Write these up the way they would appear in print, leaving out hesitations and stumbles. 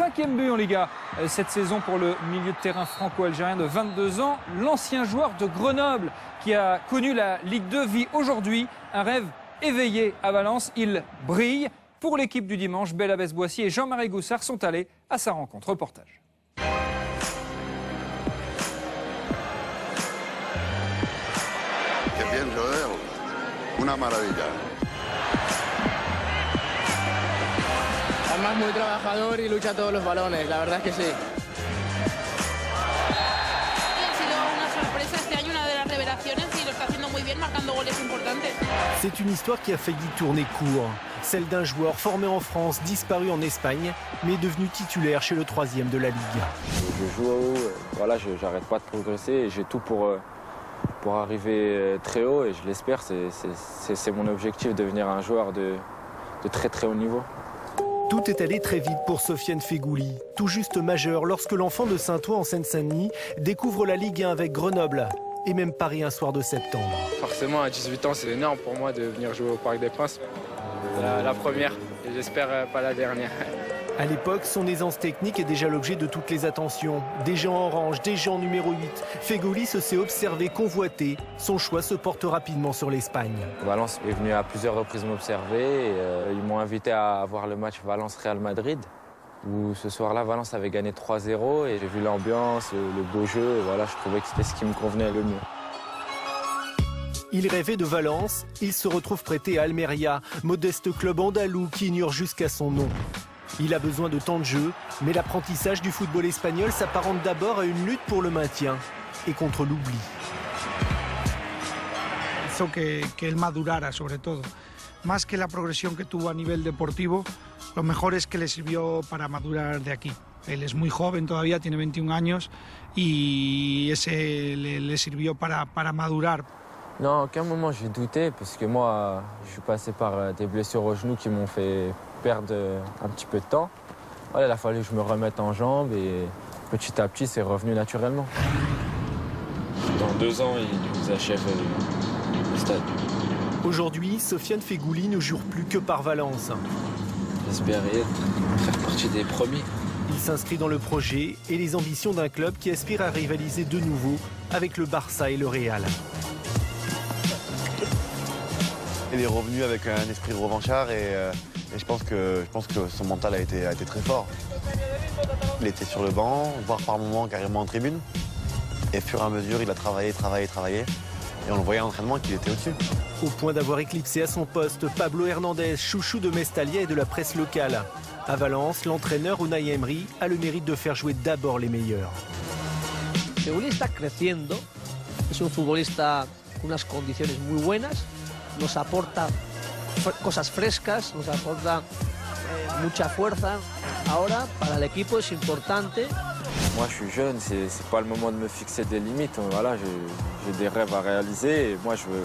5e but en Liga cette saison pour le milieu de terrain franco-algérien de 22 ans. L'ancien joueur de Grenoble qui a connu la Ligue 2 vit aujourd'hui un rêve éveillé à Valence. Il brille. Pour l'équipe du dimanche, Belabès-Boissy et Jean-Marie Goussard sont allés à sa rencontre. Reportage. Qué bien joueur, una maravilla. Además muy trabajador y lucha todos los balones, la verdad es que sí. Ha sido una sorpresa este año, una de las revelaciones y lo está haciendo muy bien, marcando goles importantes. C'est une histoire qui a failli tourner court. Celle d'un joueur formé en France, disparu en Espagne, mais devenu titulaire chez le 3e de la Ligue. Je joue, voilà, j'arrête pas de progresser et j'ai tout pour arriver très haut et je l'espère, c'est mon objectif de devenir un joueur de très très haut niveau. Tout est allé très vite pour Sofiane Feghouli, tout juste majeur lorsque l'enfant de Saint-Ouen en Seine-Saint-Denis découvre la Ligue 1 avec Grenoble et même Paris un soir de septembre. Forcément à 18 ans c'est énorme pour moi de venir jouer au Parc des Princes. La première et j'espère pas la dernière. À l'époque, son aisance technique est déjà l'objet de toutes les attentions. Déjà en orange, déjà en numéro 8, Feghouli se sait observé, convoité. Son choix se porte rapidement sur l'Espagne. Valence est venu à plusieurs reprises m'observer. Ils m'ont invité à voir le match Valence-Real Madrid, où ce soir-là, Valence avait gagné 3-0. Et j'ai vu l'ambiance, le beau jeu. Et voilà, je trouvais que c'était ce qui me convenait le mieux. Il rêvait de Valence, il se retrouve prêté à Almeria, modeste club andalou qui ignore jusqu'à son nom. Il a besoin de temps de jeu, mais l'apprentissage du football espagnol s'apparente d'abord à une lutte pour le maintien et contre l'oubli. Hizo que él madurara sobre todo. Más que la progresión que tuvo a nivel deportivo, lo mejor es que le sirvió para madurar de aquí. Él es muy joven todavía, tiene 21 años y ese le sirvió para madurar. Non, à aucun moment j'ai douté, parce que moi, je suis passé par des blessures au genou qui m'ont fait perdre un petit peu de temps. Voilà, il a fallu que je me remette en jambes et petit à petit, c'est revenu naturellement. Dans 2 ans, ils achèvent le stade. Aujourd'hui, Sofiane Feghouli ne jure plus que par Valence. J'espère faire partie des premiers. Il s'inscrit dans le projet et les ambitions d'un club qui aspire à rivaliser de nouveau avec le Barça et le Real. Il est revenu avec un esprit revanchard et je pense que son mental a été très fort. Il était sur le banc, voire par moments carrément en tribune. Et au fur et à mesure, il a travaillé. Et on le voyait à l'entraînement qu'il était au-dessus. Au point d'avoir éclipsé à son poste Pablo Hernandez, chouchou de Mestalia et de la presse locale. À Valence, l'entraîneur Unai Emery a le mérite de faire jouer d'abord les meilleurs. Feghouli está creciendo, es un futbolista con unas condiciones muy buenas. Nos aporta cosas frescas, nos aporta mucha fuerza. Ahora, para el equipo es importante. Moi, je suis jeune, c'est pas le moment de me fixer des limites. Voilà, j'ai des rêves à réaliser. Et moi, je veux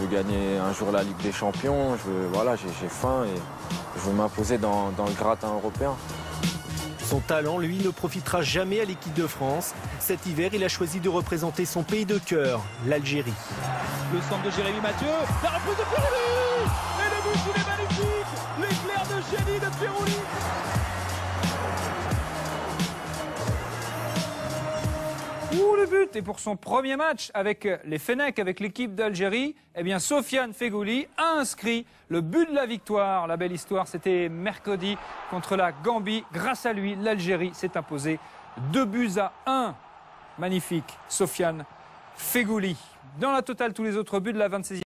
gagner un jour la Ligue des Champions. Voilà, j'ai faim et je veux m'imposer dans le gratin européen. Son talent, lui, ne profitera jamais à l'équipe de France. Cet hiver, il a choisi de représenter son pays de cœur, l'Algérie. Le centre de Jérémy Mathieu, la reprise de Feghouli. Et le but, il est magnifique. L'éclair de génie de Feghouli. Le but. Et pour son premier match avec les Fennecs, avec l'équipe d'Algérie, eh bien Sofiane Feghouli a inscrit le but de la victoire. La belle histoire, c'était mercredi contre la Gambie. Grâce à lui, l'Algérie s'est imposée 2-1. Magnifique, Sofiane Feghouli. Dans la totale, tous les autres buts de la 26e.